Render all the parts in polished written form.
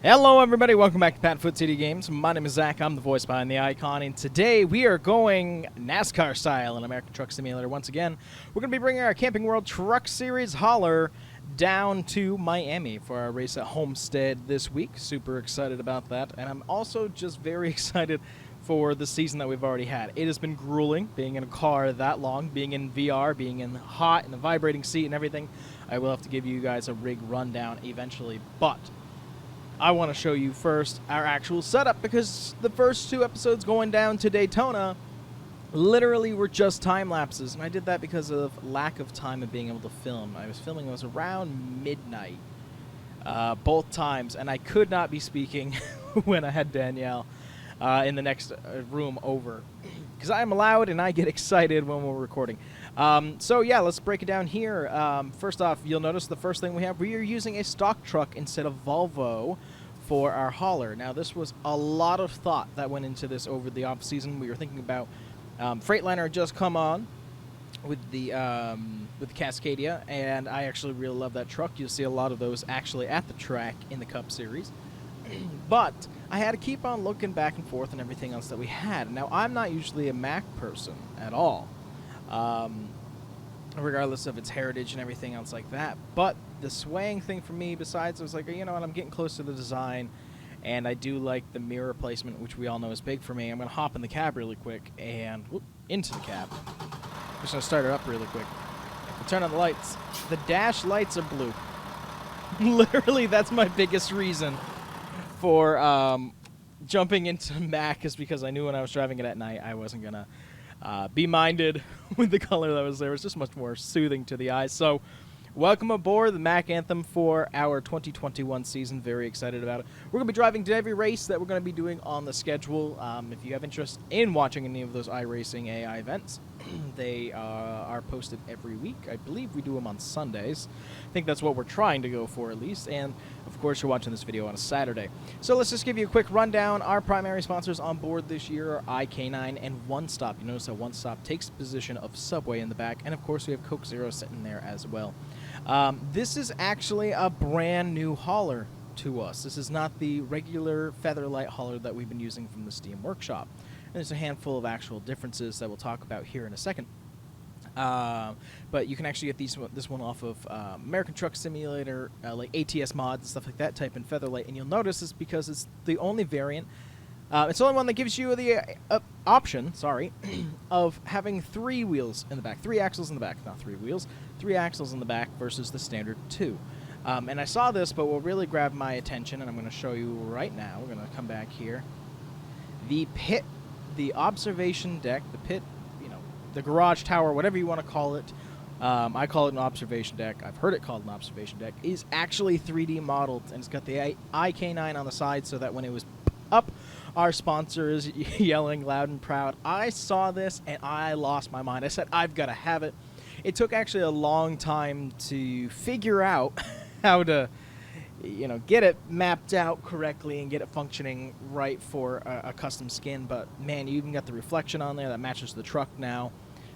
Hello everybody, welcome back to PadFootTD Games. My name is Zach, I'm the voice behind the icon, and today we are going NASCAR style in American Truck Simulator once again. We're going to be bringing our Camping World Truck Series hauler down to Miami for our race at Homestead this week. Super excited about that, and I'm also just very excited for the season that we've already had. It has been grueling, being in a car that long, being in VR, being in hot, in a vibrating seat and everything. I will have to give you guys a rig rundown eventually, but I want to show you first our actual setup, because the first two episodes going down to Daytona literally were just time lapses, and I did that because of lack of time of being able to film. I was filming, it was around midnight both times, and I could not be speaking when I had Danielle in the next room over, because I am loud and I get excited when we're recording. So yeah, let's break it down here. First off, you'll notice the first thing we are using a stock truck instead of Volvo for our hauler. Now, this was a lot of thought that went into this over the off season. We were thinking about Freightliner had just come on with the Cascadia, and I actually really love that truck. You'll see a lot of those actually at the track in the Cup Series. But I had to keep on looking back and forth and everything else that we had. Now, I'm not usually a Mac person at all, regardless of its heritage and everything else like that. But the swaying thing for me, besides, I was like, you know what, I'm getting close to the design, and I do like the mirror placement, which we all know is big for me. I'm going to hop in the cab really quick and into the cab. I'm just going to start it up really quick. I'll turn on the lights. The dash lights are blue. Literally, that's my biggest reason for jumping into Mac, is because I knew when I was driving it at night I wasn't going to be minded with the color that was there. It was just much more soothing to the eyes. So, welcome aboard the Mac Anthem for our 2021 season. Very excited about it. We're going to be driving to every race that we're going to be doing on the schedule. If you have interest in watching any of those iRacing AI events, they are posted every week. I believe we do them on Sundays. I think that's what we're trying to go for, at least. And, of course, you're watching this video on a Saturday. So let's just give you a quick rundown. Our primary sponsors on board this year are IK9 and One Stop. You notice that One Stop takes the position of Subway in the back. And, of course, we have Coke Zero sitting there as well. This is actually a brand new hauler to us. This is not the regular Featherlight hauler that we've been using from the Steam Workshop. And there's a handful of actual differences that we'll talk about here in a second. But you can actually get this one off of American Truck Simulator, like ATS mods and stuff like that, type in Featherlight, and you'll notice it's because it's the only variant. It's the only one that gives you the option, of having 3 wheels in the back, 3 axles in the back, not 3 wheels, 3 axles in the back versus the standard 2. And I saw this, but what really grabbed my attention, and I'm going to show you right now, we're going to come back here, the pit, the observation deck, the pit, the garage tower, whatever you want to call it. I call it an observation deck. I've heard it called an observation deck. Is actually 3D modeled, and it's got the IK9 on the side so that when it was up, our sponsor is yelling loud and proud. I saw this and I lost my mind. I said, I've got to have it. It took actually a long time to figure out how to, get it mapped out correctly and get it functioning right for a custom skin. But man, you even got the reflection on there that matches the truck now.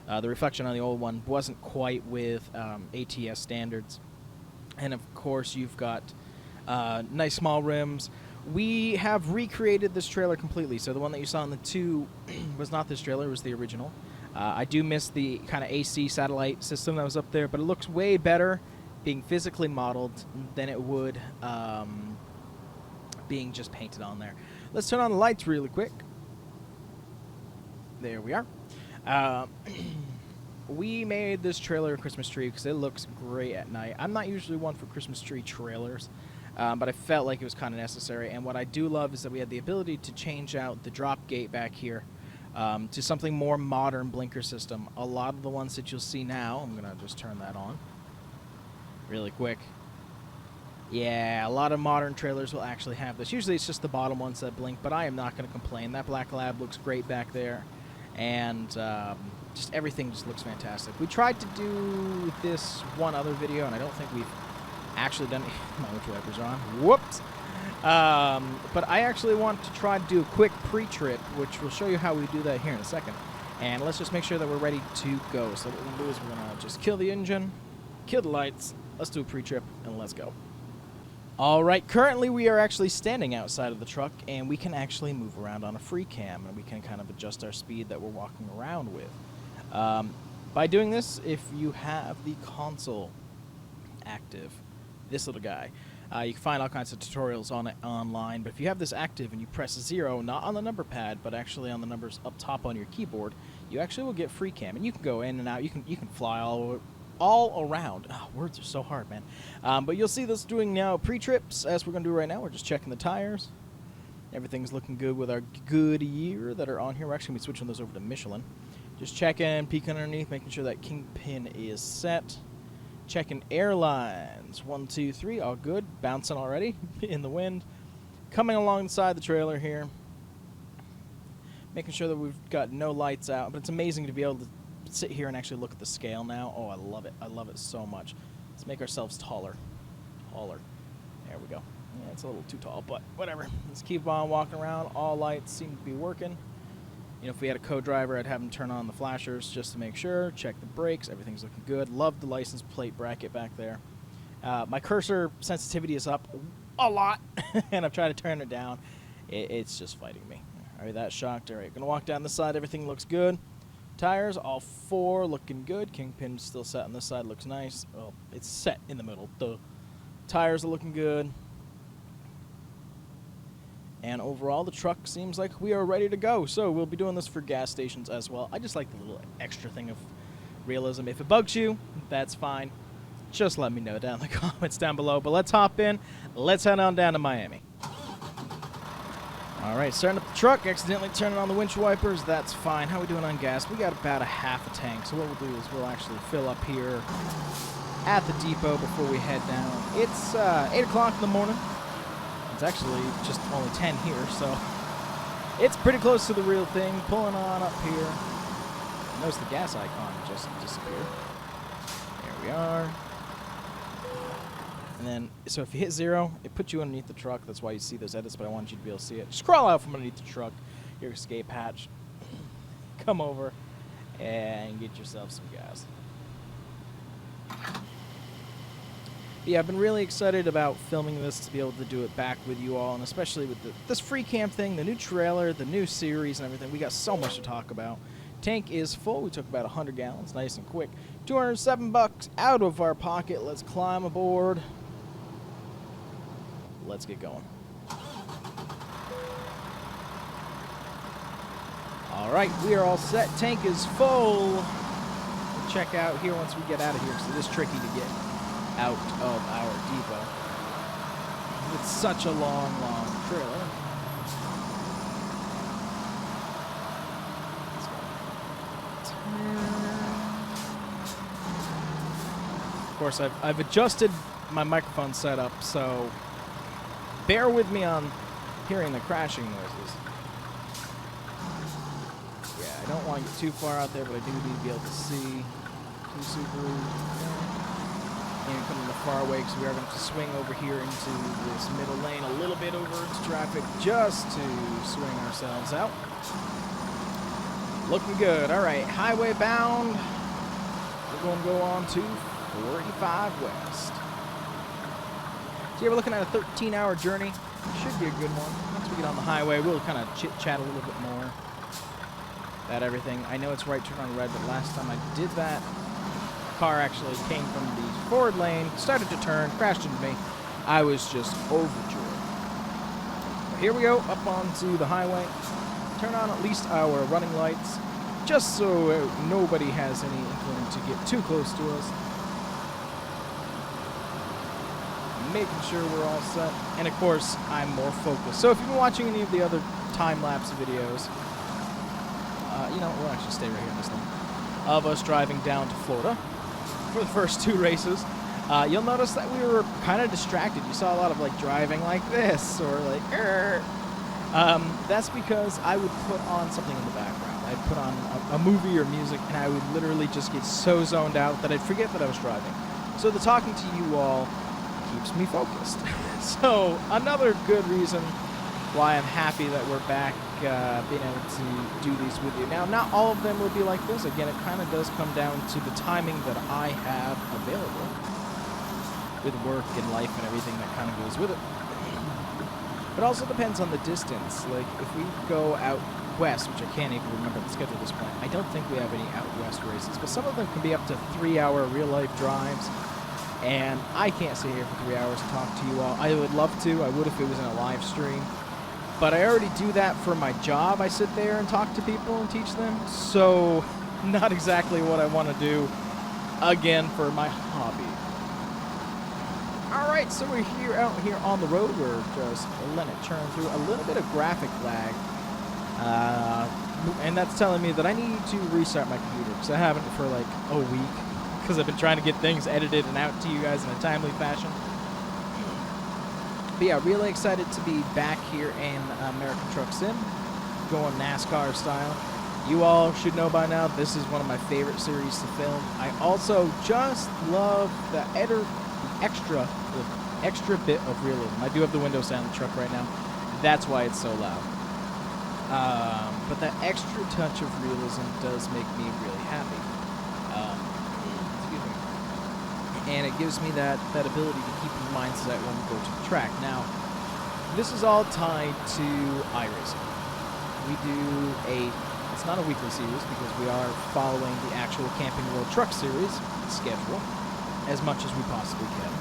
The reflection on the old one wasn't quite with ATS standards. And of course, you've got nice small rims. We have recreated this trailer completely. So the one that you saw in the 2 was not this trailer, it was the original. I do miss the kind of AC satellite system that was up there, but it looks way better being physically modeled than it would being just painted on there. Let's turn on the lights really quick. There we are. We made this trailer a Christmas tree because it looks great at night. I'm not usually one for Christmas tree trailers, but I felt like it was kind of necessary. And what I do love is that we had the ability to change out the drop gate back here to something more modern blinker system. A lot of the ones that you'll see now, I'm going to just turn that on really quick. Yeah, a lot of modern trailers will actually have this. Usually it's just the bottom ones that blink, but I am not going to complain. That Black Lab looks great back there. And just everything just looks fantastic. We tried to do this one other video, and I don't think we've actually done it. My winter wipers are on. Whoops. But I actually want to try to do a quick pre-trip, which will show you how we do that here in a second. And let's just make sure that we're ready to go. So what we're going to do is we're going to just kill the engine, kill the lights, let's do a pre-trip, and let's go. All right, currently we are actually standing outside of the truck, and we can actually move around on a free cam, and we can kind of adjust our speed that we're walking around with. By doing this, if you have the console active, this little guy, you can find all kinds of tutorials on it online, but if you have this active and you press 0, not on the number pad, but actually on the numbers up top on your keyboard, you actually will get free cam, and you can go in and out, you can fly all around. Oh, words are so hard, man. But you'll see this doing now pre-trips, as we're going to do right now. We're just checking the tires. Everything's looking good with our Goodyear that are on here. We're actually going to be switching those over to Michelin. Just checking, peeking underneath, making sure that kingpin is set. Checking airlines. 1, 2, 3, all good. Bouncing already in the wind. Coming alongside the trailer here. Making sure that we've got no lights out. But it's amazing to be able to sit here and actually look at the scale now. Oh, I love it. I love it so much. Let's make ourselves taller. Taller. There we go. Yeah, it's a little too tall, but whatever. Let's keep on walking around. All lights seem to be working. You know, if we had a co-driver, I'd have him turn on the flashers just to make sure. Check the brakes. Everything's looking good. Love the license plate bracket back there. My cursor sensitivity is up a lot, and I've tried to turn it down. It's just fighting me. All right, that's shocked. All right, going to walk down this side. Everything looks good. Tires, all 4 looking good. Kingpin still set on this side, looks nice. Well, it's set in the middle. The tires are looking good. And overall, the truck seems like we are ready to go. So we'll be doing this for gas stations as well. I just like the little extra thing of realism. If it bugs you, that's fine. Just let me know down in the comments down below. But let's hop in. Let's head on down to Miami. All right, starting up the truck, accidentally turning on the windshield wipers. That's fine. How are we doing on gas? We got about a half a tank. So what we'll do is we'll actually fill up here at the depot before we head down. It's 8 o'clock in the morning. It's actually just only 10 here, so it's pretty close to the real thing. Pulling on up here. Notice the gas icon just disappeared. There we are. And then, so if you hit 0, it puts you underneath the truck. That's why you see those edits, but I want you to be able to see it. Just crawl out from underneath the truck, your escape hatch. Come over and get yourself some gas. Yeah, I've been really excited about filming this to be able to do it back with you all, and especially with this free camp thing, the new trailer, the new series, and everything. We got so much to talk about. Tank is full. We took about 100 gallons, nice and quick. $207 out of our pocket. Let's climb aboard. Let's get going. All right, we are all set. Tank is full. We'll check out here once we get out of here, so it is tricky to get out of our depot. It's such a long trailer. Of course, I've adjusted my microphone setup, so bear with me on hearing the crashing noises. Yeah, I don't want to get too far out there, but I do need to be able to see. Two Subarus. And coming the far away, because we are going to swing over here into this middle lane a little bit over into traffic just to swing ourselves out. Looking good. All right, highway bound. We're going to go on to 45 West. So yeah, we're looking at a 13-hour journey. Should be a good one. Once we get on the highway, we'll kind of chit-chat a little bit more about everything. I know it's right turn on red, but last time I did that, the car actually came from the forward lane, started to turn, crashed into me. I was just overjoyed. But here we go, up onto the highway. Turn on at least our running lights, just so nobody has any inkling to get too close to us. Making sure we're all set. And of course, I'm more focused. So if you've been watching any of the other time-lapse videos, you know, we'll actually stay right here in this thing, of us driving down to Florida for the first 2 races, you'll notice that we were kind of distracted. You saw a lot of like driving like this or like, that's because I would put on something in the background. I'd put on a movie or music, and I would literally just get so zoned out that I'd forget that I was driving. So the talking to you all keeps me focused. So another good reason why I'm happy that we're back being able to do these with you. Now, not all of them will be like this. Again, it kind of does come down to the timing that I have available. with work and life and everything that kind of goes with it. But also depends on the distance. Like, if we go out west, which I can't even remember the schedule at this point, I don't think we have any out west races, but some of them can be up to 3-hour real-life drives, and I can't sit here for 3 hours and talk to you all. I would love to. I would if it was in a live stream. But I already do that for my job. I sit there and talk to people and teach them, so not exactly what I want to do again for my hobby. Alright, so we're out here on the road. We're just letting it churn through. A little bit of graphic lag. And that's telling me that I need to restart my computer, because I haven't for like a week, because I've been trying to get things edited and out to you guys in a timely fashion. But yeah, really excited to be back here in American Truck Sim, going NASCAR style. You all should know by now, this is one of my favorite series to film. I also just love the extra bit of realism. I do have the windows down in the truck right now. That's why it's so loud. But that extra touch of realism does make me really happy. Excuse me. And it gives me that ability to keep in mindset when we go to the track. Now, this is all tied to iRacing. We do it's not a weekly series because we are following the actual Camping World Truck Series schedule as much as we possibly can.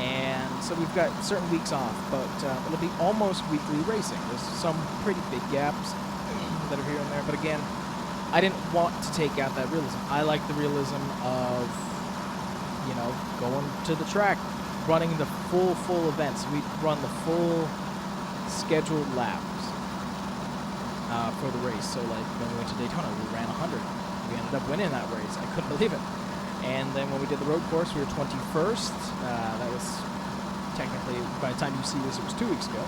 And so we've got certain weeks off, but it'll be almost weekly racing. There's some pretty big gaps that are here and there, but again, I didn't want to take out that realism. I like the realism of, you know, going to the track, running the full events. We run the full scheduled laps for the race. So like when we went to Daytona, we ran 100. We ended up winning that race. I couldn't believe it. And then when we did the road course, we were 21st. That was technically, by the time you see this, it was 2 weeks ago.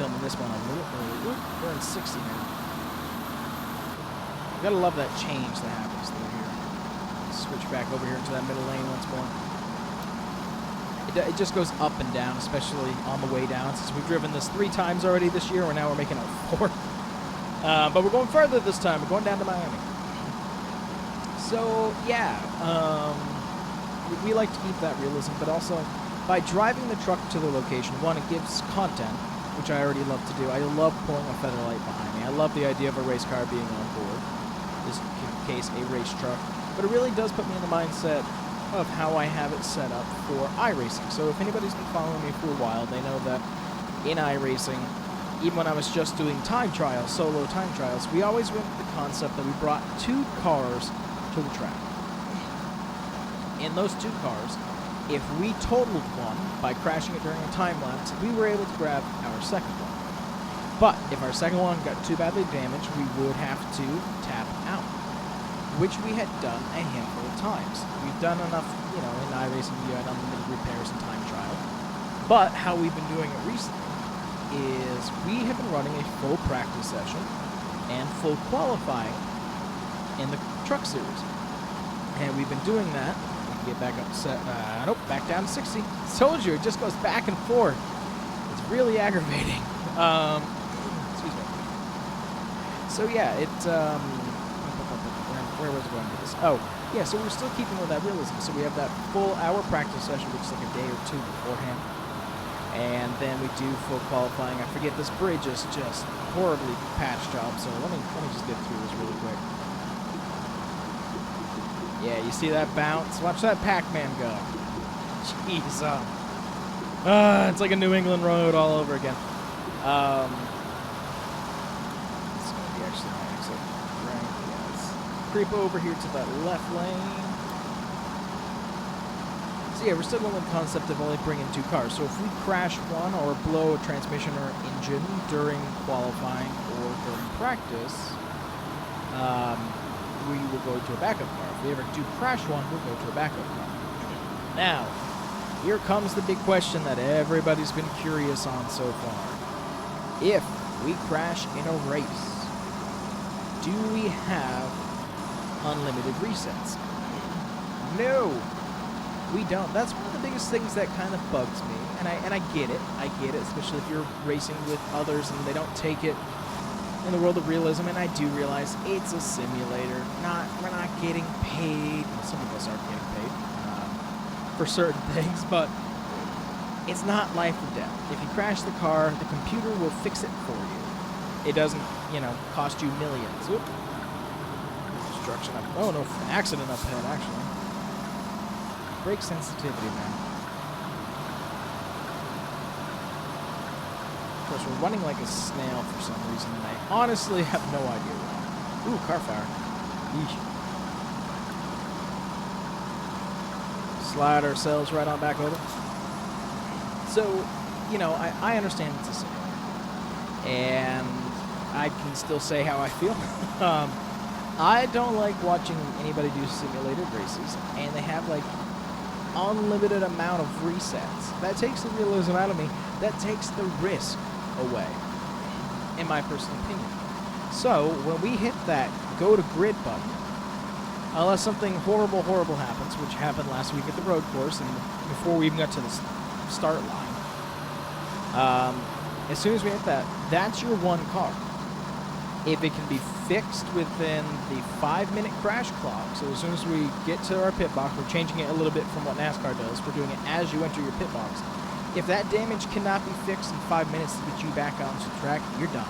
Filming this one a little early. We're in 60 now. You gotta love that change that happens through here. Switch back over here into that middle lane once more. It just goes up and down, especially on the way down. Since we've driven this 3 times already this year, and now we're making it 4. But we're going further this time. We're going down to Miami. So, yeah, we like to keep that realism, but also by driving the truck to the location, one, it gives content, which I already love to do. I love pulling a featherlight behind me. I love the idea of a race car being on board, in this case, a race truck. But it really does put me in the mindset of how I have it set up for iRacing. So if anybody's been following me for a while, they know that in iRacing, even when I was just doing time trials, solo time trials, we always went with the concept that we brought 2 cars to the track. In those 2 cars, if we totaled one by crashing it during a time lapse, we were able to grab our second one. But if our second one got too badly damaged, we would have to tap out, which we had done a handful of times. We've done enough, you know, in iRacing, you had unlimited repairs and time trial. But how we've been doing it recently is we have been running a full practice session and full qualifying in the truck series. And we've been doing that. We can get back up to back down to 60. Told you, it just goes back and forth. It's really aggravating. Excuse me. So yeah, where was it going with this? Oh, yeah, so we're still keeping with that realism. So we have that full hour practice session, which is like a day or 2 beforehand. And then we do full qualifying. I forget, this bridge is just horribly patch job, so let me just get through this really quick. Yeah, you see that bounce? Watch that Pac-Man go. Jeez. It's like a New England road all over again. It's going to be actually my exit. Right, yes. Creep over here to that left lane. So yeah, we're still going with the concept of only bringing 2 cars. So if we crash one or blow a transmission or engine during qualifying or during practice, we will go to a backup car. If we ever do crash one, we'll go to a backup car. Now, here comes the big question that everybody's been curious on so far. If we crash in a race, do we have unlimited resets? No, we don't. That's one of the biggest things that kind of bugs me. And I get it. I get it, especially if you're racing with others and they don't take it in the world of realism, and I do realize it's a simulator. We're not getting paid. Well, some of us aren't getting paid. for certain things, but it's not life or death. If you crash the car, the computer will fix it for you. It doesn't, you know, cost you millions. Oop. Destruction up. Oh no, accident up ahead, actually. Brake sensitivity, man. Of course, we're running like a snail for some reason, and I honestly have no idea why. Ooh, car fire. Yeesh. Slide ourselves right on back over. So, you know, I understand it's a simulator, and I can still say how I feel. I don't like watching anybody do simulated races, and they have like unlimited amount of resets. That takes the realism out of me. That takes the risk away, in my personal opinion. So when we hit that go to grid button, unless something horrible happens, which happened last week at the road course, and before we even got to the start line, as soon as we hit that, that's your one car. If it can be fixed within the 5-minute crash clock, so as soon as we get to our pit box, we're changing it a little bit from what NASCAR does. We're doing it as you enter your pit box. If that damage cannot be fixed in 5 minutes to get you back onto the track, you're done.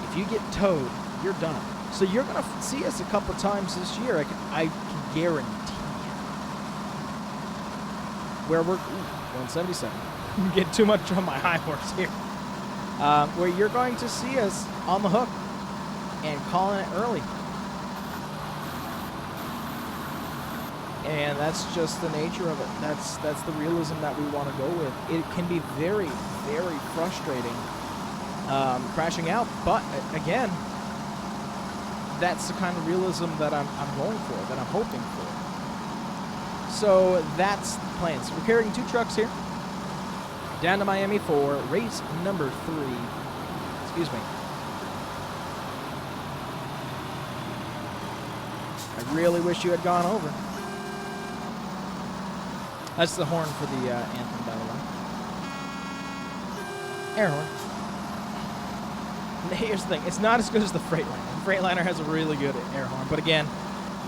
If you get towed, you're done. So you're going to see us a couple times this year, I can guarantee you. Where we're, 177. I'm getting too much on my high horse here. Where you're going to see us on the hook and calling it early. And that's just the nature of it. That's the realism that we want to go with. It can be very, very frustrating crashing out, but again, that's the kind of realism that I'm going for, that I'm hoping for. So that's the plan. So we're carrying 2 trucks here down to Miami for race number 3. Excuse me. I really wish you had gone over. That's the horn for the anthem, by the way. Air horn. Here's the thing. It's not as good as the Freightliner. The Freightliner has a really good air horn. But again,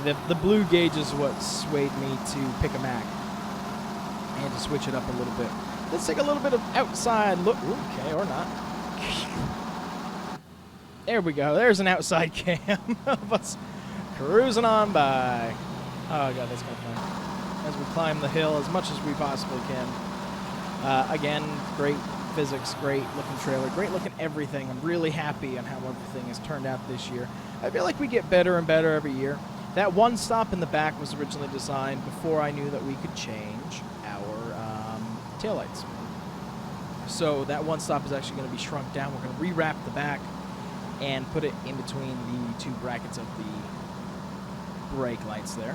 the blue gauge is what swayed me to pick a Mac. And to switch it up a little bit. Let's take a little bit of outside look. Okay, or not. There we go. There's an outside cam of us cruising on by. Oh, God, that's kind of fun. As we climb the hill as much as we possibly can. Again, great physics, great looking trailer, great looking everything. I'm really happy on how everything has turned out this year. I feel like we get better and better every year. That one stop in the back was originally designed before I knew that we could change our taillights. So that one stop is actually going to be shrunk down. We're going to rewrap the back and put it in between the 2 brackets of the brake lights there.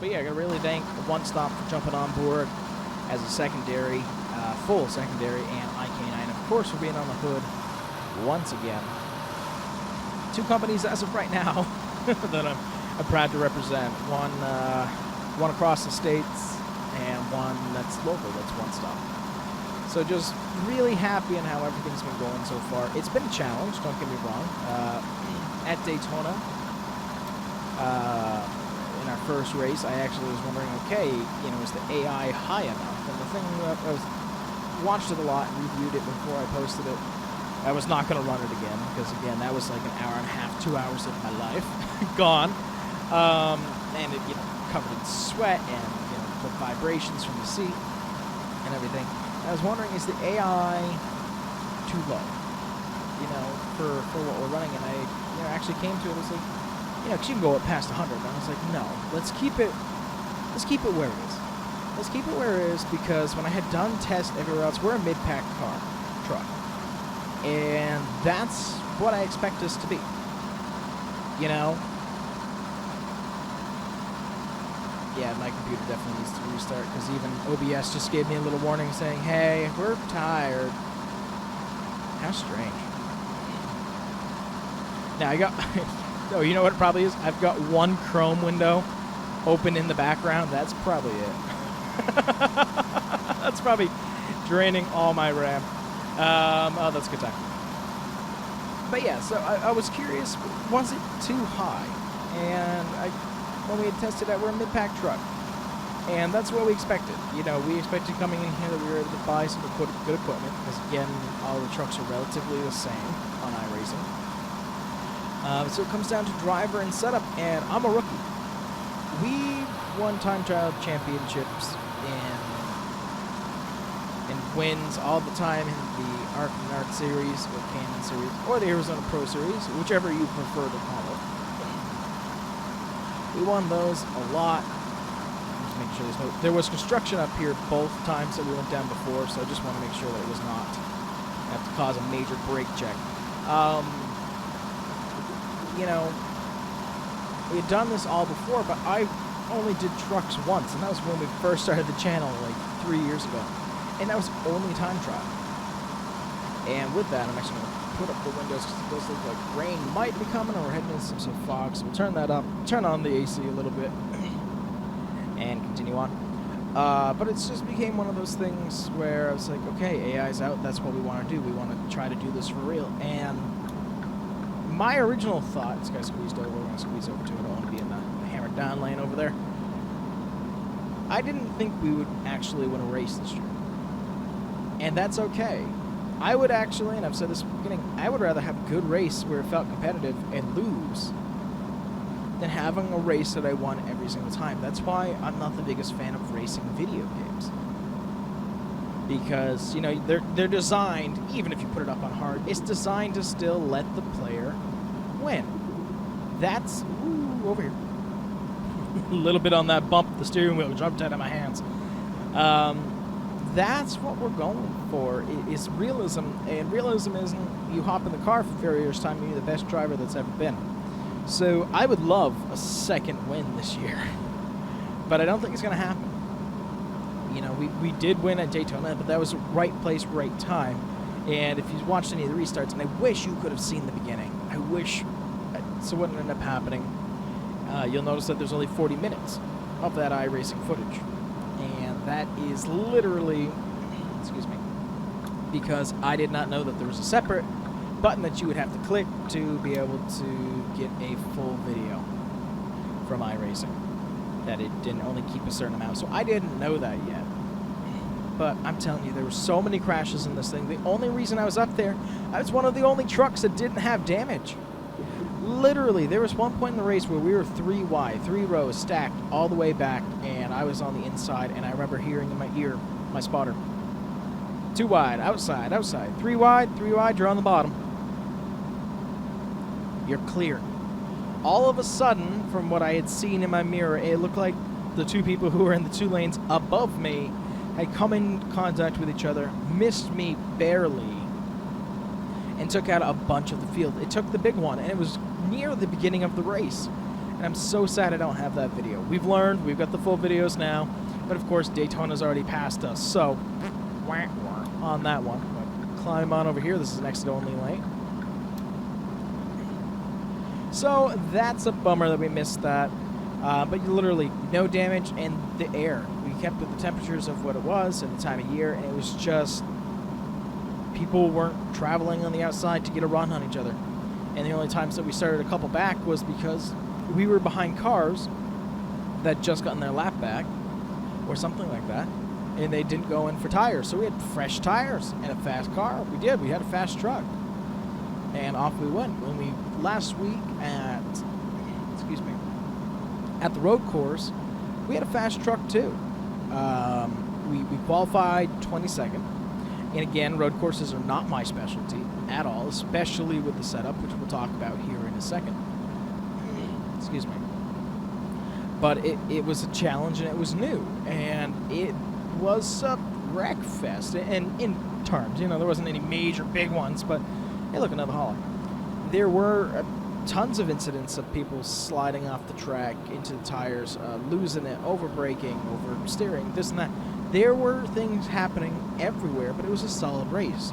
But yeah, I gotta really thank One Stop for jumping on board as a secondary, full secondary, and IK9, of course, for being on the hood once again. 2 companies as of right now that I'm proud to represent. One across the states and one that's local, that's One Stop. So just really happy on how everything's been going so far. It's been a challenge, don't get me wrong. At Daytona, in our first race, I actually was wondering, okay, you know, is the AI high enough? And the thing that I watched it a lot and reviewed it before I posted it. I was not going to run it again because, again, that was like an hour and a half, 2 hours of my life gone, and it, you know, covered in sweat and, you know, the vibrations from the seat and everything. I was wondering, is the AI too low? You know, for what we're running, and I, you know, actually came to it. It was like, you know, 'cause you can go up past 100, and I was like, no, let's keep it where it is. Let's keep it where it is, because when I had done tests everywhere else, we're a mid-pack truck, and that's what I expect us to be. You know? Yeah, my computer definitely needs to restart, because even OBS just gave me a little warning saying, hey, we're tired. How strange. Now, I got... Oh, you know what it probably is? I've got one Chrome window open in the background. That's probably it. That's probably draining all my RAM. Oh, that's a good time. But yeah, so I was curious, was it too high? And when we had tested it, we're a mid-pack truck. And that's what we expected. You know, we expected coming in here that we were able to buy some good equipment, because again, all the trucks are relatively the same on iRacing. So it comes down to driver and setup, and I'm a rookie. We won time trial championships and wins all the time in the Arc and Arc series, or Canon series, or the Arizona Pro series, whichever you prefer to call it. We won those a lot. Just make sure there was construction up here both times that we went down before, so I just want to make sure that it was not have to cause a major brake check. You know, we had done this all before, but I only did trucks once, and that was when we first started the channel like 3 years ago, and that was only time trial. And with that, I'm actually going to put up the windows because it does look like rain might be coming, or we're heading into some fog, so we'll turn that up, turn on the AC a little bit, and continue on. But it's just became one of those things where I was like, okay, AI's out, that's what we want to do. We want to try to do this for real. And my original thought, this guy squeezed over, we're going to squeeze over to it, I don't want to be in the hammered down lane over there. I didn't think we would actually win a race this year. And that's okay. I would actually, and I've said this at the beginning, I would rather have a good race where it felt competitive and lose than having a race that I won every single time. That's why I'm not the biggest fan of racing video games. Because, you know, they're designed, even if you put it up on hard, it's designed to still let the player win. That's, ooh, over here. A little bit on that bump, the steering wheel jumped out of my hands. That's what we're going for, is realism. And realism isn't you hop in the car for the very first time and you're the best driver that's ever been. So I would love a second win this year. But I don't think it's going to happen. You know, we did win at Daytona, but that was right place, right time. And if you've watched any of the restarts, and I wish you could have seen the beginning. I wish, so what ended up happening, you'll notice that there's only 40 minutes of that iRacing footage. And that is literally, excuse me, because I did not know that there was a separate button that you would have to click to be able to get a full video from iRacing. That it didn't only keep a certain amount. So I didn't know that yet. But I'm telling you, there were so many crashes in this thing. The only reason I was up there, I was one of the only trucks that didn't have damage. Literally, there was one point in the race where we were 3 wide, 3 rows stacked all the way back, and I was on the inside, and I remember hearing in my ear, my spotter, 2 wide, outside, outside, 3 wide, you're on the bottom. You're clear. All of a sudden, from what I had seen in my mirror, it looked like the 2 people who were in the 2 lanes above me had come in contact with each other, missed me barely, and took out a bunch of the field. It took the big one, and it was near the beginning of the race. And I'm so sad I don't have that video. We've learned, we've got the full videos now, but of course Daytona's already passed us, so on that one. Climb on over here, this is an exit-only lane. So that's a bummer that we missed that, but literally no damage, and the air. We kept with the temperatures of what it was and the time of year, and it was just people weren't traveling on the outside to get a run on each other. And the only times that we started a couple back was because we were behind cars that just gotten their lap back or something like that, and they didn't go in for tires. So we had fresh tires and a fast car. We did. We had a fast truck. And off we went. When we last week at, excuse me, at the road course, we had a fast truck too. We qualified 22nd. And again, road courses are not my specialty at all, especially with the setup, which we'll talk about here in a second. Excuse me. But it was a challenge, and it was new. And it was a wreck fest. And in terms, you know, there wasn't any major big ones, but hey, look, another hauler. There were tons of incidents of people sliding off the track into the tires, losing it, over-braking, over-steering, this and that. There were things happening everywhere, but it was a solid race.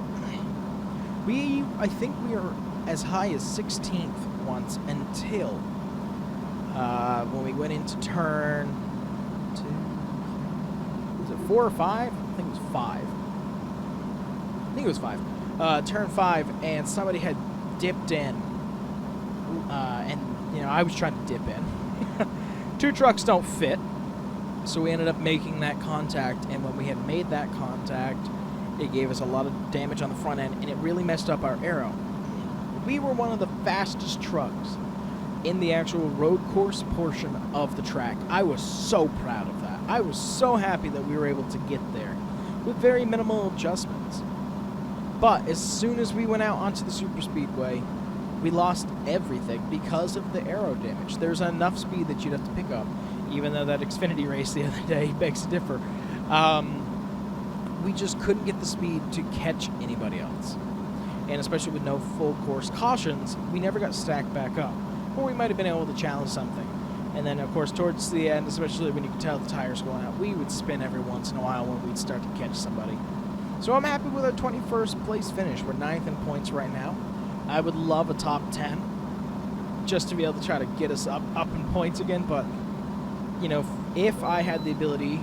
I think we were as high as 16th once until when we went into turn 2, was it 4 or 5? I think it was 5. I think it was 5. Turn 5, and somebody had dipped in, and you know, I was trying to dip in. 2 trucks don't fit, So we ended up making that contact, and when we had made that contact, it gave us a lot of damage on the front end, and it really messed up our aero. We were one of the fastest trucks in the actual road course portion of the track. I was so proud of that. I was so happy that we were able to get there with very minimal adjustments. But as soon as we went out onto the super speedway, we lost everything because of the aero damage. There's enough speed that you'd have to pick up, even though that Xfinity race the other day begs to differ. We just couldn't get the speed to catch anybody else. And especially with no full course cautions, we never got stacked back up. Or we might have been able to challenge something. And then, of course, towards the end, especially when you could tell the tires going out, we would spin every once in a while when we'd start to catch somebody. So I'm happy with our 21st place finish. We're 9th in points right now. I would love a top 10 just to be able to try to get us up in points again. But, you know, if I had the ability,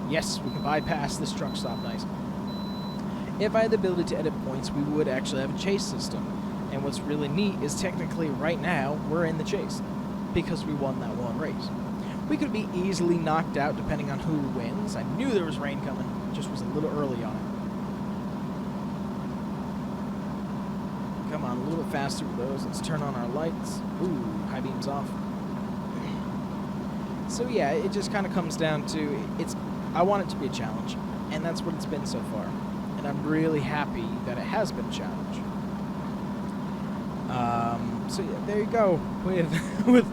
yes, we can bypass this truck stop, nice. If I had the ability to edit points, we would actually have a chase system. And what's really neat is technically right now we're in the chase because we won that one race. We could be easily knocked out depending on who wins. I knew there was rain coming, just was a little early on it. Come on, a little bit faster with those. Let's turn on our lights. Ooh, high beams off. So yeah, it just kind of comes down to I want it to be a challenge, and that's what it's been so far. And I'm really happy that it has been a challenge. So yeah, there you go with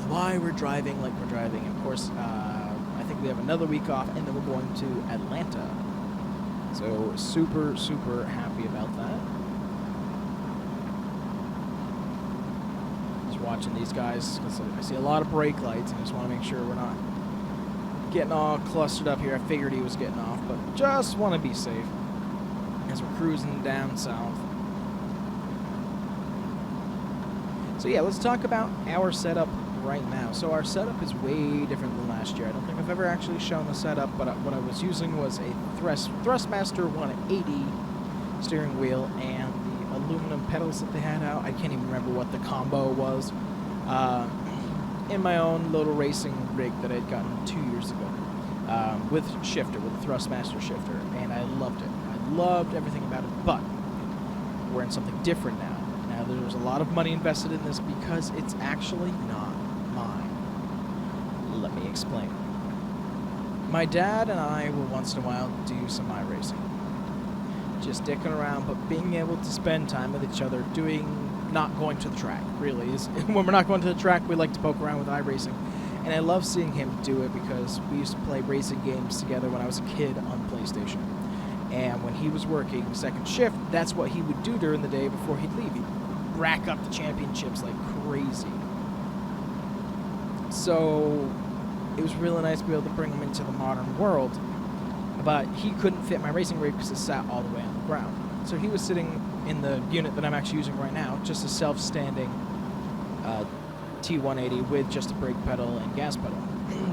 why we're driving like we're driving. Of course, I think we have another week off, and then we're going to Atlanta. So super, super happy about that. Just watching these guys, because I see a lot of brake lights, and I just want to make sure we're not getting all clustered up here. I figured he was getting off, but just want to be safe as we're cruising down south. So yeah, let's talk about our setup right now. So our setup is way different than last year. I don't think I've ever actually shown the setup, but what I was using was a Thrustmaster 180 steering wheel and the aluminum pedals that they had out. I can't even remember what the combo was. In my own little racing rig that I had gotten 2 years ago with a Thrustmaster shifter, and I loved it. I loved everything about it, but we're in something different now. Now, there's a lot of money invested in this because it's actually not mine. Let me explain. My dad and I will once in a while do some iRacing. Just dicking around, but being able to spend time with each other not going to the track, really. When we're not going to the track, we like to poke around with iRacing. And I love seeing him do it because we used to play racing games together when I was a kid on PlayStation. And when he was working second shift, that's what he would do during the day before he'd leave. He'd rack up the championships like crazy. So it was really nice to be able to bring him into the modern world. But he couldn't fit my racing rig because it sat all the way on the ground. So he was sitting in the unit that I'm actually using right now, just a self-standing T180 with just a brake pedal and gas pedal.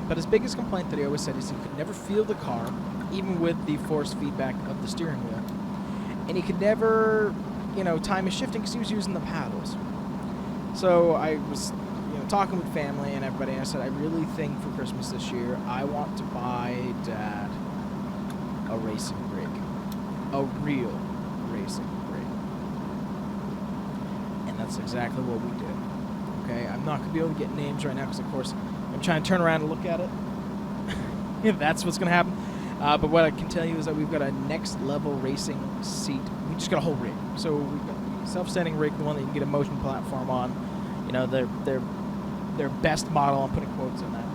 But his biggest complaint that he always said is he could never feel the car, even with the force feedback of the steering wheel. And he could never, time his shifting because he was using the paddles. So I was, talking with family and everybody, and I said, I really think for Christmas this year, I want to buy Dad a racing rig. A real racing rig. And that's exactly what we did. Okay, I'm not going to be able to get names right now because, of course, I'm trying to turn around and look at it. If that's what's going to happen. But what I can tell you is that we've got a next level racing seat. We just got a whole rig. So we've got the self-standing rig, the one that you can get a motion platform on. Their best model. I'm putting quotes on that.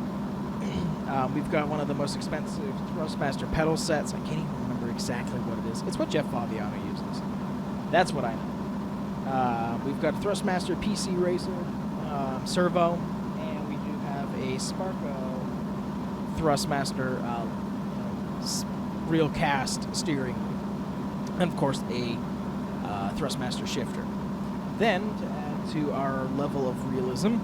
We've got one of the most expensive Thrustmaster pedal sets. I can't even remember exactly what it is. It's what Jeff Faviano uses. That's what I know. We've got a Thrustmaster PC Racer servo, and we do have a Sparco Thrustmaster real cast steering, and of course a Thrustmaster shifter. Then, to add to our level of realism,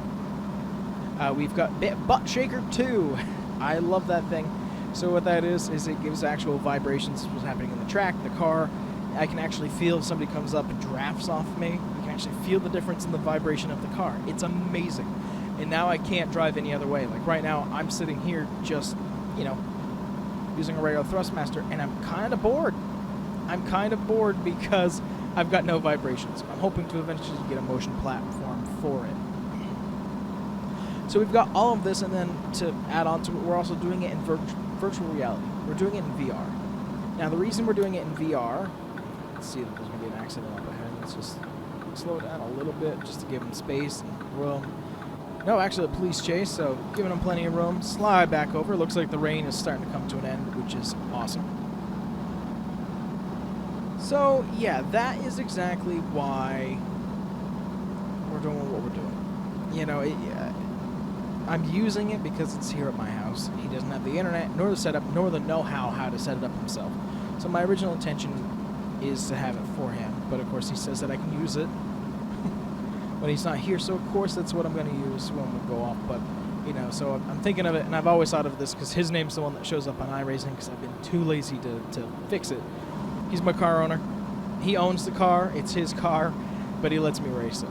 we've got Butt Shaker 2. I love that thing. So what that is it gives actual vibrations of what's happening in the track, the car. I can actually feel if somebody comes up and drafts off me. You can actually feel the difference in the vibration of the car. It's amazing. And now I can't drive any other way. Like right now, I'm sitting here just you know, using a regular Thrustmaster, and I'm kind of bored. I'm kind of bored because I've got no vibrations. I'm hoping to eventually get a motion platform for it. So we've got all of this, and then to add on to it, we're also doing it in virtual reality. We're doing it in VR. Now, the reason we're doing it in VR, let's see that there's going to be an accident up ahead. Let's just slow it down a little bit just to give them space and room. No, actually a police chase, so giving them plenty of room. Slide back over. Looks like the rain is starting to come to an end, which is awesome. So, yeah, that is exactly why we're doing what we're doing. You know, I'm using it because it's here at my house. He doesn't have the internet, nor the setup, nor the know-how to set it up himself. So my original intention is to have it for him, but of course he says that I can use it when he's not here, so of course that's what I'm going to use when we go off. But, you know, so I'm thinking of it, and I've always thought of this because his name's the one that shows up on iRacing because I've been too lazy to fix it. He's my car owner. He owns the car. It's his car, but he lets me race it.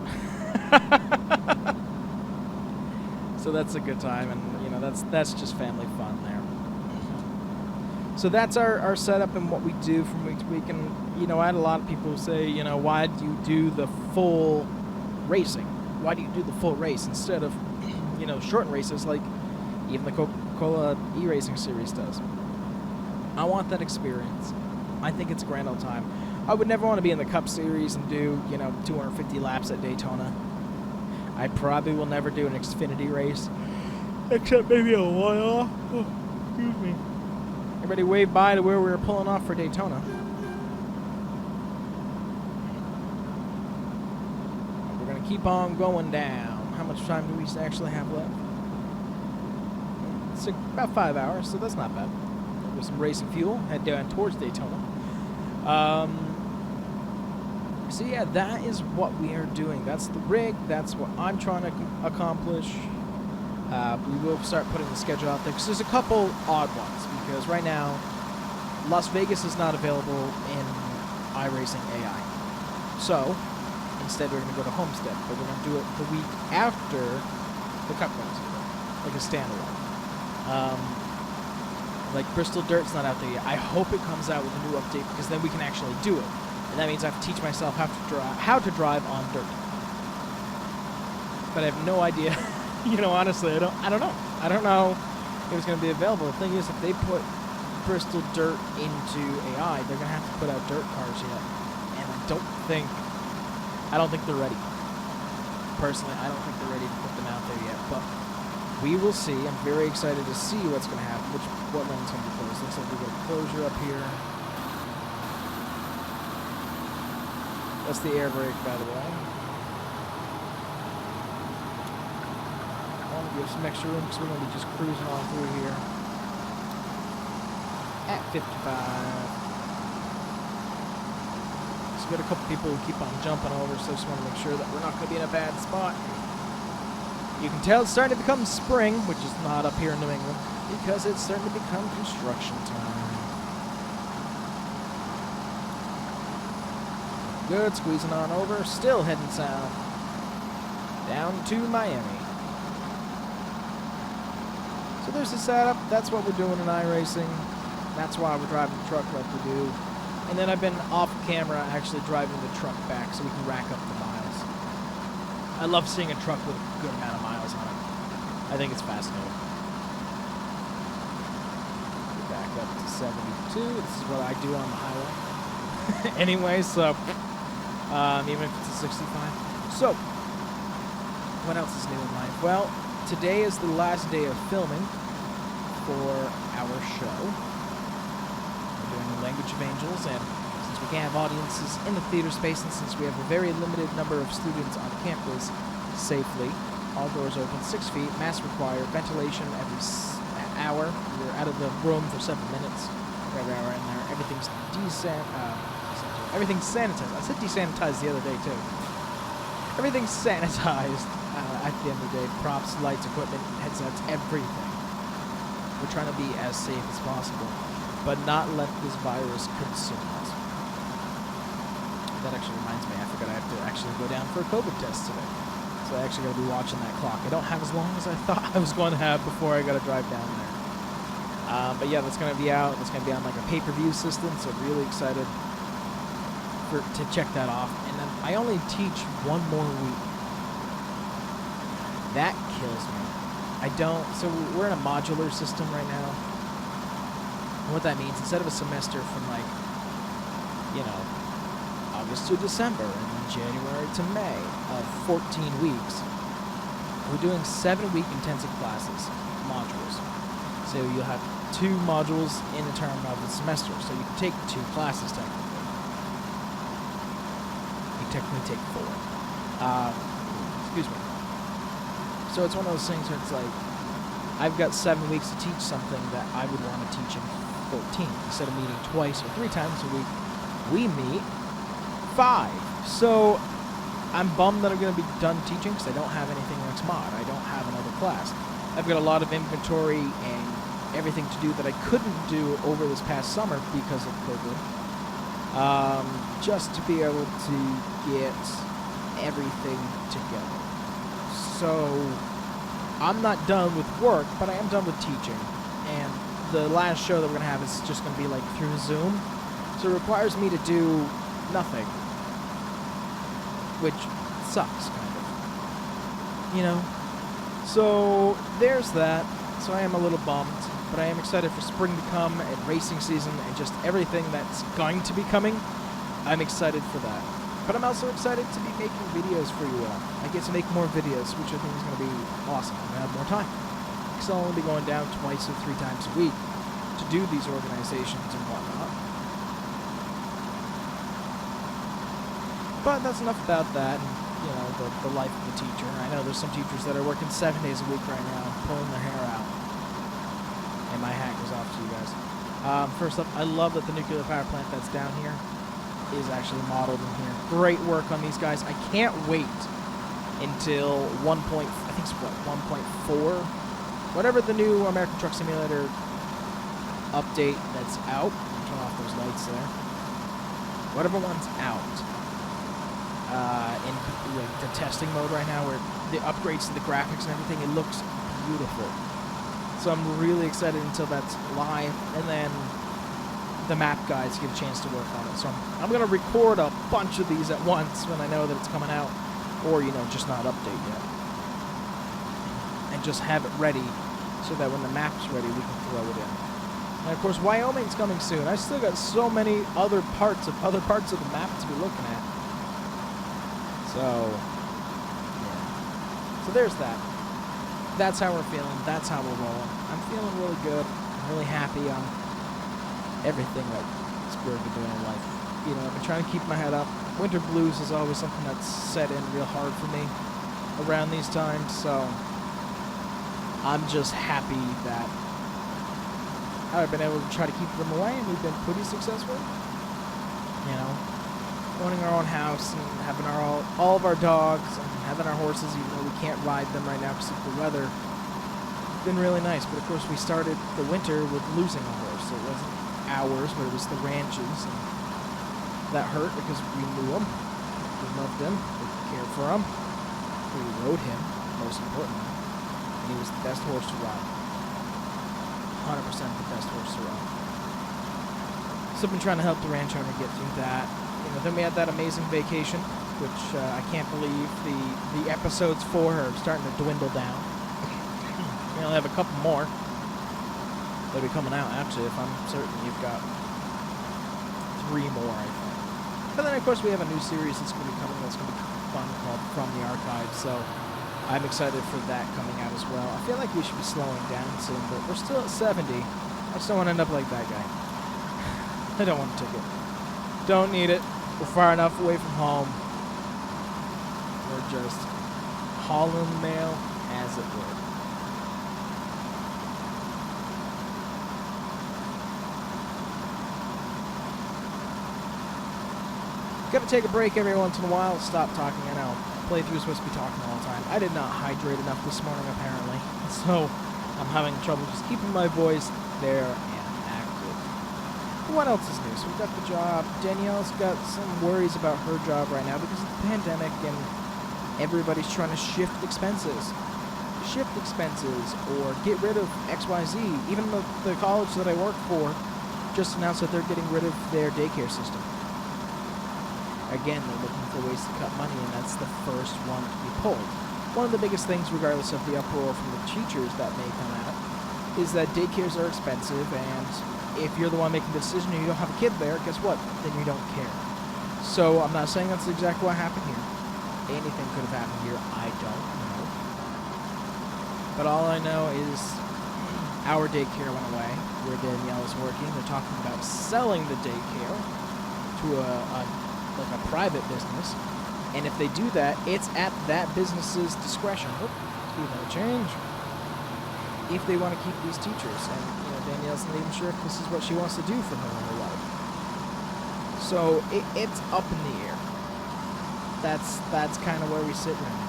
So that's a good time, and, you know, that's just family fun there. So that's our setup and what we do from week to week. And, you know, I had a lot of people say, you know, why do you do the full racing? Why do you do the full race instead of, you know, short races like even the Coca-Cola e-racing series does? I want that experience. I think it's a grand old time. I would never want to be in the Cup Series and do, you know, 250 laps at Daytona. I probably will never do an Xfinity race, except maybe a one-off. Oh, excuse me. Everybody wave bye to where we were pulling off for Daytona. We're going to keep on going down. How much time do we actually have left? It's about 5 hours, so that's not bad. With some racing fuel, head down towards Daytona. So yeah, that is what we are doing. That's the rig. That's what I'm trying to accomplish. We will start putting the schedule out there because there's a couple odd ones. Because right now, Las Vegas is not available in iRacing AI. So instead, we're going to go to Homestead, but we're going to do it the week after the Cup runs, like a standalone. Like Bristol Dirt's not out there yet. I hope it comes out with a new update because then we can actually do it. And that means I have to teach myself how to drive on dirt. But I have no idea. You know, honestly, I don't know. I don't know if it's going to be available. The thing is, if they put Bristol Dirt into AI, they're going to have to put out dirt cars yet. And I don't think they're ready. Personally, I don't think they're ready to put them out there yet. But we will see. I'm very excited to see what's going to happen. What lane's going to be closed. Looks like we got a closure up here. That's the air brake, by the way. I want to give some extra room because we're going to be just cruising on through here. At 55. So we got a couple people who keep on jumping over, so I just want to make sure that we're not going to be in a bad spot. You can tell it's starting to become spring, which is not up here in New England, because it's starting to become construction time. Good, squeezing on over, still heading south, down to Miami. So there's the setup, that's what we're doing in iRacing, that's why we're driving the truck like we do. And then I've been off camera actually driving the truck back so we can rack up the miles. I love seeing a truck with a good amount of miles on it. I think it's fascinating. Back up to 72, this is what I do on the highway. Anyway, so... even if it's a 65. So, what else is new in life? Well, today is the last day of filming for our show. We're doing The Language of Angels, and since we can't have audiences in the theater space, and since we have a very limited number of students on campus safely, all doors open, 6 feet, mask required, ventilation every hour. We're out of the room for 7 minutes. Every hour in there. Everything's everything's sanitized. I said desanitized the other day, too. Everything's sanitized at the end of the day. Props, lights, equipment, headsets, everything. We're trying to be as safe as possible, but not let this virus consume us. That actually reminds me, I forgot I have to actually go down for a COVID test today. So I actually got to be watching that clock. I don't have as long as I thought I was going to have before I got to drive down there. But yeah, that's going to be out. It's going to be on like a pay-per-view system, so really excited to check that off. And then I only teach one more week. That kills me. So we're in a modular system right now. And what that means, instead of a semester from like, August to December and then January to May of 14 weeks, we're doing 7-week intensive classes, modules. So you'll have 2 modules in the term of the semester. So you can take 2 classes technically. You technically take 4. Excuse me. So it's one of those things where it's like, I've got 7 weeks to teach something that I would want to teach in 14. Instead of meeting twice or 3 times a week, we meet 5. So I'm bummed that I'm going to be done teaching because I don't have anything next mod. I don't have another class. I've got a lot of inventory and everything to do that I couldn't do over this past summer because of COVID. Just to be able to get everything together. So I'm not done with work, but I am done with teaching. And the last show that we're going to have is just going to be like through Zoom. So it requires me to do nothing. Which sucks, kind of. So there's that. So I am a little bummed. But I am excited for spring to come and racing season and just everything that's going to be coming. I'm excited for that. But I'm also excited to be making videos for you all. I get to make more videos, which I think is going to be awesome. I'm going to have more time. Because I'll only be going down twice or 3 times a week to do these organizations and whatnot. But that's enough about that and, the life of a teacher. I know there's some teachers that are working 7 days a week right now, pulling their hair out. And my hat goes off to you guys. First up, I love that the nuclear power plant that's down here is actually modeled in here. Great work on these guys. I can't wait until 1.4, whatever the new American Truck Simulator update that's out. Turn off those lights there. Whatever one's out. In like the testing mode right now, where the upgrades to the graphics and everything, it looks beautiful. So I'm really excited until that's live, and then the map guys get a chance to work on it. So I'm going to record a bunch of these at once when I know that it's coming out, or just not update yet, and just have it ready so that when the map's ready, we can throw it in. And of course, Wyoming's coming soon. I still got so many other parts of the map to be looking at. So, yeah. So there's that. That's how we're feeling. That's how we're rolling. I'm feeling really good. I'm really happy on everything that Spirit been doing in life. I've been trying to keep my head up. Winter blues is always something that's set in real hard for me around these times. So I'm just happy that I've been able to try to keep them away, and we've been pretty successful. Owning our own house and having all of our dogs and having our horses, even though we can't ride them right now because of the weather. It's been really nice, but of course we started the winter with losing a horse. So it wasn't ours, but it was the ranch's, and that hurt because we knew him, we loved him, we cared for him, we rode him, most importantly, and he was the best horse to ride. 100% the best horse to ride. So I've been trying to help the ranch owner get through that. Then we had that amazing vacation, which I can't believe the episodes for are starting to dwindle down. We only have a couple more. They'll be coming out, actually, if I'm certain. You've got 3 more, I think. But then, of course, we have a new series that's going to be coming that's going to be fun called From the Archives, so I'm excited for that coming out as well. I feel like we should be slowing down soon, but we're still at 70. I just don't want to end up like that guy. I don't want a ticket. Don't need it. We're far enough away from home. We're just hauling mail as it would. Gotta take a break every once in a while. Stop talking. I know. Playthrough's supposed to be talking all the time. I did not hydrate enough this morning, apparently. So I'm having trouble just keeping my voice there and active. What else is new? So we've got the job. Danielle's got some worries about her job right now because of the pandemic and everybody's trying to shift expenses. shift expenses or get rid of XYZ. Even the college that I work for just announced that they're getting rid of their daycare system. Again, they're looking for ways to cut money, and that's the first one to be pulled. One of the biggest things, regardless of the uproar from the teachers that may come out, is that daycares are expensive, and if you're the one making the decision and you don't have a kid there, guess what? Then you don't care. So I'm not saying that's exactly what happened here. Anything could have happened here. I don't know. But all I know is our daycare went away, where Danielle is working. They're talking about selling the daycare to a private business. And if they do that, it's at that business's discretion. Oop, speed limit change. If they want to keep these teachers. And Danielle's not even sure if this is what she wants to do for her life. So it's up in the air. That's kind of where we sit right now.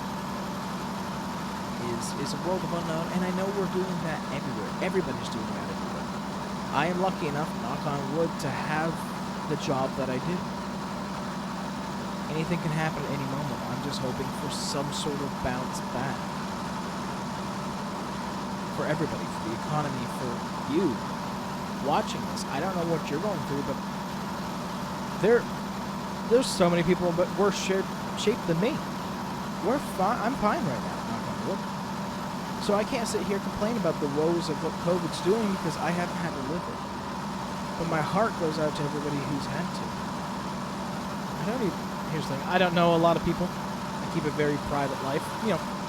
Is a world of unknown, and I know we're doing that everywhere. Everybody's doing that everywhere. I am lucky enough, knock on wood, to have the job that I do. Anything can happen at any moment. I'm just hoping for some sort of bounce back. For everybody, for the economy, for you watching this. I don't know what you're going through, but there's so many people but worse shaped than me. We're fine. I'm fine right now, knock on wood. So I can't sit here and complain about the woes of what COVID's doing because I haven't had to live it. But my heart goes out to everybody who's had to. Here's the thing, I don't know a lot of people. I keep a very private life,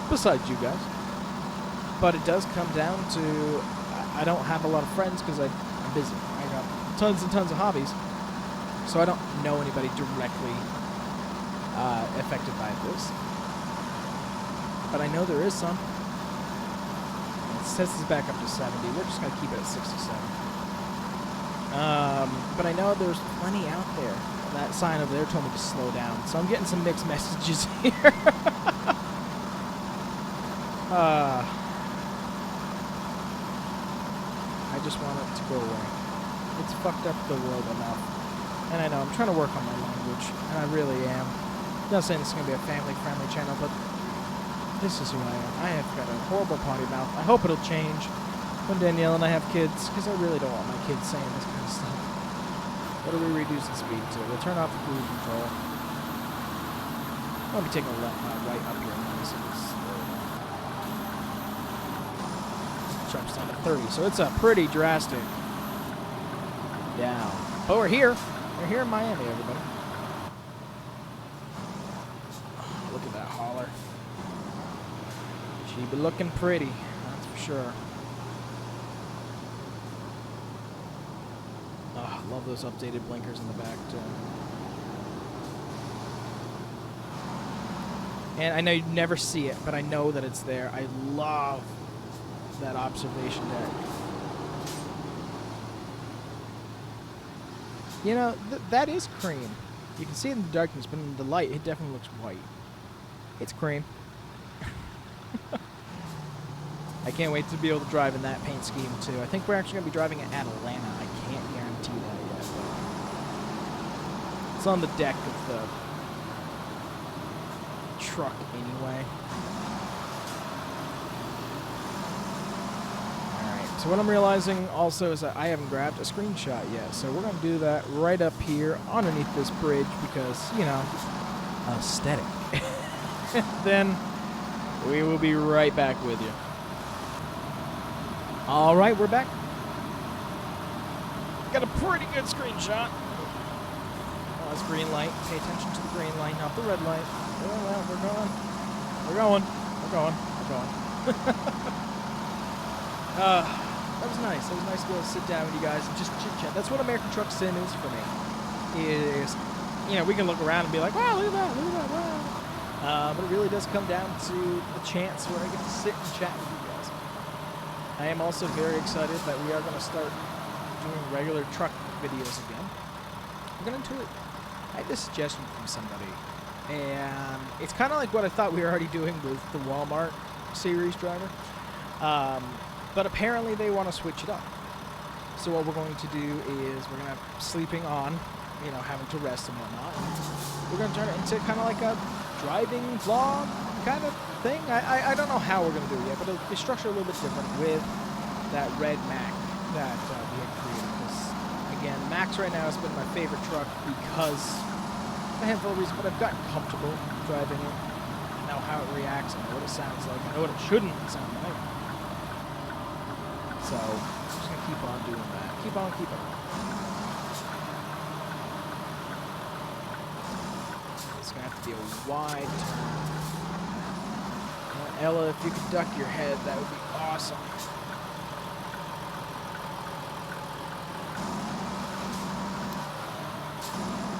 besides you guys. But it does come down to, I don't have a lot of friends because I'm busy. I got tons and tons of hobbies. So I don't know anybody directly affected by this. But I know there is some. It says it's back up to 70. We're just going to keep it at 67. But I know there's plenty out there. That sign over there told me to slow down. So I'm getting some mixed messages here. I just want it to go away. It's fucked up the world enough. And I know, I'm trying to work on my language. And I really am. I'm not saying this is going to be a family-friendly channel, but this is who I am. I have got a horrible potty mouth. I hope it'll change when Danielle and I have kids, because I really don't want my kids saying this kind of stuff. What do we reduce the speed to? We'll turn off the cruise control. I'll be taking a left right up here. So it's jumps down to 30, so it's a pretty drastic down. But we're here. We're here in Miami, everybody. Oh, look at that hauler. She be looking pretty, that's for sure. Oh, love those updated blinkers in the back, too. And I know you'd never see it, but I know that it's there. I love that observation deck. That is cream. You can see it in the darkness, but in the light, it definitely looks white. It's cream. I can't wait to be able to drive in that paint scheme, too. I think we're actually going to be driving it at Atlanta. I can't guarantee that yet. It's on the deck of the truck, anyway. Alright, so what I'm realizing also is that I haven't grabbed a screenshot yet. So we're going to do that right up here underneath this bridge because, aesthetic. Then we will be right back with you. All right, we're back. Got a pretty good screenshot. Oh, that's green light. Pay attention to the green light, not the red light. Oh, well, we're going. We're going. We're going. We're going. That was nice. That was nice to be able to sit down with you guys and just chit-chat. That's what American Truck Sim is for me. Is, we can look around and be like, wow, look at that, wow. But it really does come down to the chance where I get to sit and chat with you guys. I am also very excited that we are going to start doing regular truck videos again. We're going to do it. I had this suggestion from somebody, and it's kind of like what I thought we were already doing with the Walmart series driver. But apparently they want to switch it up. So what we're going to do is we're going to have sleeping on, having to rest and whatnot. We're going to turn it into kind of like a driving vlog, kind of thing. I don't know how we're going to do it yet, but it'll be structured a little bit different with that red Mac that we had created. Because, again, Mac's right now has been my favorite truck because a handful of reasons, but I've gotten comfortable driving it. I know how it reacts, I know what it sounds like, I know what it shouldn't sound like. So, I'm just going to keep on doing that. Keep on, keep on. It's going to have to be a wide turn. Ella, if you could duck your head, that would be awesome.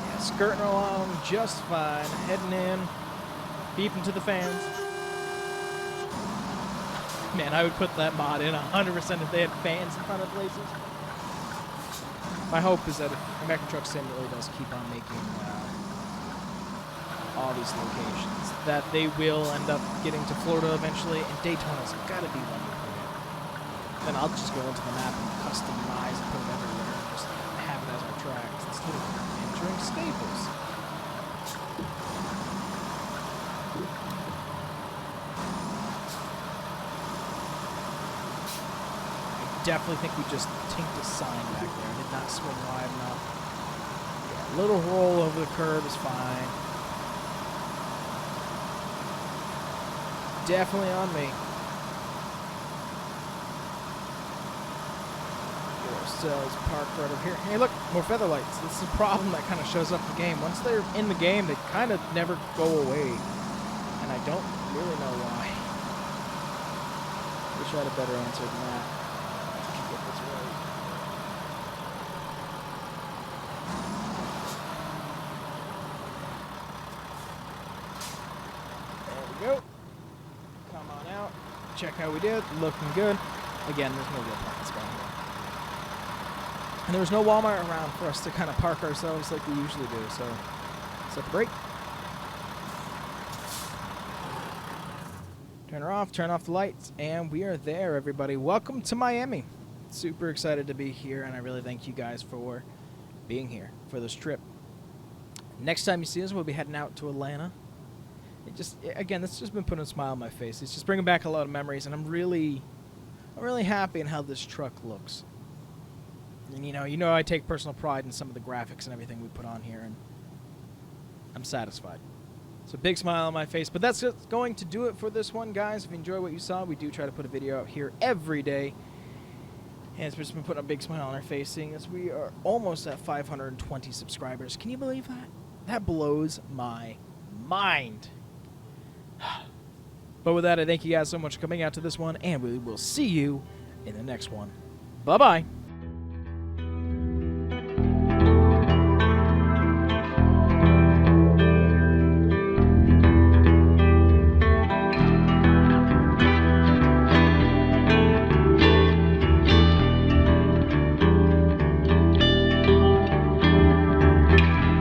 Yeah, skirting along just fine. Heading in. Beeping to the fans. Man, I would put that mod in 100% if they had fans in front of places. My hope is that if American Truck Simulator does keep on making all these locations, that they will end up getting to Florida eventually, and Daytona's got to be one to put in. Then I'll just go into the map and customize and put it everywhere and just have it as our tracks instead of entering Staples. I definitely think we just tinked a sign back there. I did not swing wide enough. Yeah, a little roll over the curb is fine. Definitely on me. Get ourselves parked right over here. Hey, look, more feather lights. This is a problem that kind of shows up in the game. Once they're in the game, they kind of never go away. And I don't really know why. Wish I had a better answer than that. Get this right. There we go. Come on out. Check how we did. Looking good. Again, there's no real parking spot here. And there was no Walmart around for us to kind of park ourselves like we usually do. So, set the brake. Turn her off. Turn off the lights. And we are there, everybody. Welcome to Miami. Super excited to be here. And I really thank you guys for being here for this trip. Next time you see us, we'll be heading out to Atlanta. Again, this has just been putting a smile on my face. It's just bringing back a lot of memories, and I'm really happy in how this truck looks. And you know, I take personal pride in some of the graphics and everything we put on here, and I'm satisfied. So big smile on my face. But that's just going to do it for this one, guys. If you enjoy what you saw, we do try to put a video out here every day, and it's just been putting a big smile on our face, seeing as we are almost at 520 subscribers. Can you believe that? That blows my mind. But with that, I thank you guys so much for coming out to this one, and we will see you in the next one. Bye-bye.